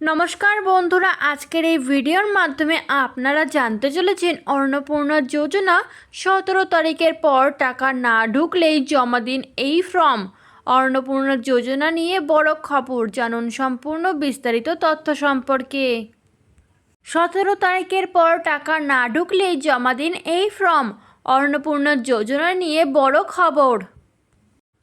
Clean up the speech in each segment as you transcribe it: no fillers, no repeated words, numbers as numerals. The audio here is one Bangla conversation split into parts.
নমস্কার বন্ধুরা, আজকের এই ভিডিওর মাধ্যমে আপনারা জানতে চলেছেন অন্নপূর্ণা যোজনা 17 তারিখের পর টাকা না ঢুকলেই জমা দিন এই ফর্ম। অন্নপূর্ণা যোজনা নিয়ে বড় খবর, জানুন সম্পূর্ণ বিস্তারিত তথ্য সম্পর্কে। 17 তারিখের পর টাকা না ঢুকলেই জমা দিন এই ফর্ম। অন্নপূর্ণা যোজনা নিয়ে বড় খবর।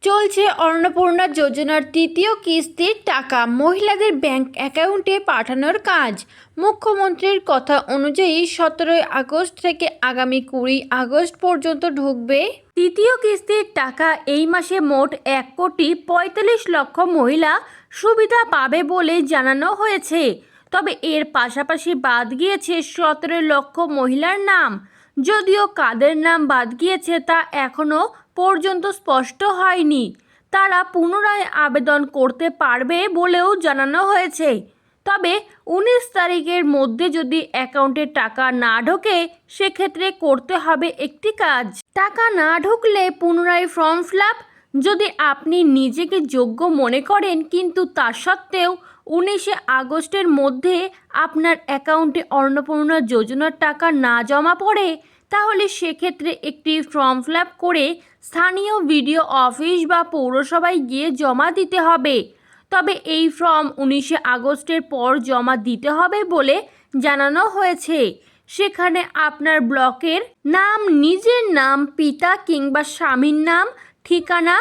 চলছে অন্নপূর্ণা যোজনার তৃতীয় কিস্তির টাকা মহিলাদের ব্যাংক অ্যাকাউন্টে পাঠানোর কাজ। মুখ্যমন্ত্রীর কথা অনুযায়ী 17 আগস্ট থেকে আগামী 20 আগস্ট পর্যন্ত ঢুকবে তৃতীয় কিস্তির টাকা। এই মাসে মোট 1,45,00,000 মহিলা সুবিধা পাবে বলে জানানো হয়েছে। তবে এর পাশাপাশি বাদ গিয়েছে 17 লক্ষ মহিলার নাম। যদিও কাদের নাম বাদ গিয়েছে তা এখনও পর্যন্ত স্পষ্ট হয়নি। তারা পুনরায় আবেদন করতে পারবে বলেও জানানো হয়েছে। তবে 19 তারিখের মধ্যে যদি অ্যাকাউন্টে টাকা না ঢোকে সেক্ষেত্রে করতে হবে একটি কাজ। টাকা না ঢুকলে পুনরায় ফর্ম ফিল আপ। যদি আপনি নিজেকে যোগ্য মনে করেন কিন্তু তা সত্ত্বেও 19 আগস্টের মধ্যে আপনার অ্যাকাউন্টে অন্নপূর্ণা যোজনার টাকা না জমা পড়ে তাহলে সেক্ষেত্রে একটি ফর্ম ফিল আপ করে স্থানীয় বিডিও অফিস বা পৌরসভায় গিয়ে জমা দিতে হবে। তবে এই ফর্ম 19 আগস্টের পর জমা দিতে হবে বলে জানানো হয়েছে। সেখানে আপনার ব্লকের নাম, নিজের নাম, পিতা কিংবা স্বামীর নাম, ঠিকানা,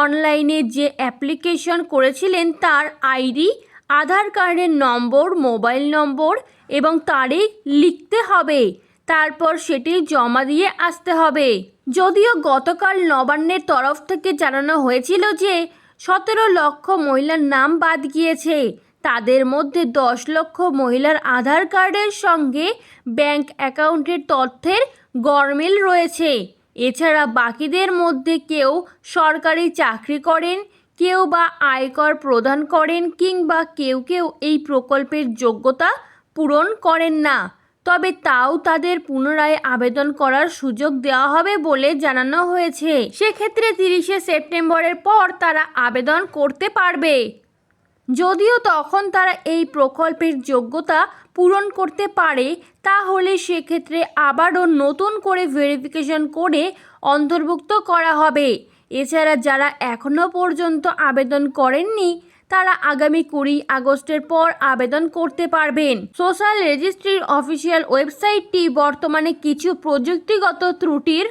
অনলাইনে যে অ্যাপ্লিকেশন করেছিলেন তার আইডি, আধার কার্ডের নম্বর, মোবাইল নম্বর এবং তারিখ লিখতে হবে। তারপর সেটি জমা দিয়ে আসতে হবে। যদিও গতকাল নবান্নের তরফ থেকে জানানো হয়েছিল যে 17 লক্ষ মহিলার নাম বাদ গিয়েছে। তাদের মধ্যে 10 লক্ষ মহিলার আধার কার্ডের সঙ্গে ব্যাংক অ্যাকাউন্টের তথ্যের গরমিল রয়েছে। এছাড়া বাকিদের মধ্যে কেউ সরকারি চাকরি করেন, কেউ বা আয়কর প্রদান করেন কিংবা কেউ কেউ এই প্রকল্পের যোগ্যতা পূরণ করেন না। তবে তাও তাদের পুনরায় আবেদন করার সুযোগ দেওয়া হবে বলে জানানো হয়েছে। সেক্ষেত্রে 30 সেপ্টেম্বরের পর তারা আবেদন করতে পারবে। যদিও তখন তারা এই প্রকল্পের যোগ্যতা পূরণ করতে পারে তাহলে সেক্ষেত্রে আবারও নতুন করে ভেরিফিকেশন করে অন্তর্ভুক্ত করা হবে। এছাড়া যারা এখনও পর্যন্ত আবেদন করেননি তারা আগামী 20 আগস্টের পর আবেদন করতে পারবেন। সোশ্যাল রেজিস্ট্রির অফিসিয়াল ওয়েবসাইটটি বর্তমানে কিছু প্রযুক্তিগত ত্রুটির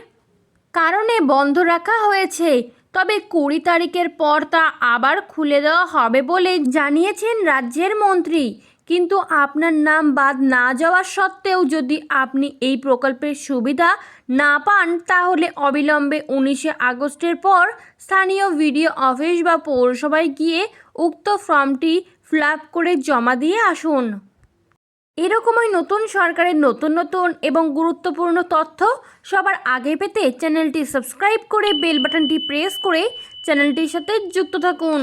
কারণে বন্ধ রাখা হয়েছে। তবে 20 তারিখের পর তা আবার খুলে দেওয়া হবে বলে জানিয়েছেন রাজ্যের মন্ত্রী। কিন্তু আপনার নাম বাদ না যাওয়া সত্ত্বেও যদি আপনি এই প্রকল্পের সুবিধা না পান তাহলে অবিলম্বে 19 আগস্টের পর স্থানীয় বিডিও অফিস বা পৌরসভায় গিয়ে উক্ত ফর্মটি ফিল আপ করে জমা দিয়ে আসুন। এরকমই নতুন সরকারের নতুন এবং গুরুত্বপূর্ণ তথ্য সবার আগে পেতে চ্যানেলটি সাবস্ক্রাইব করে বেল বাটনটি প্রেস করে চ্যানেলটির সাথে যুক্ত থাকুন।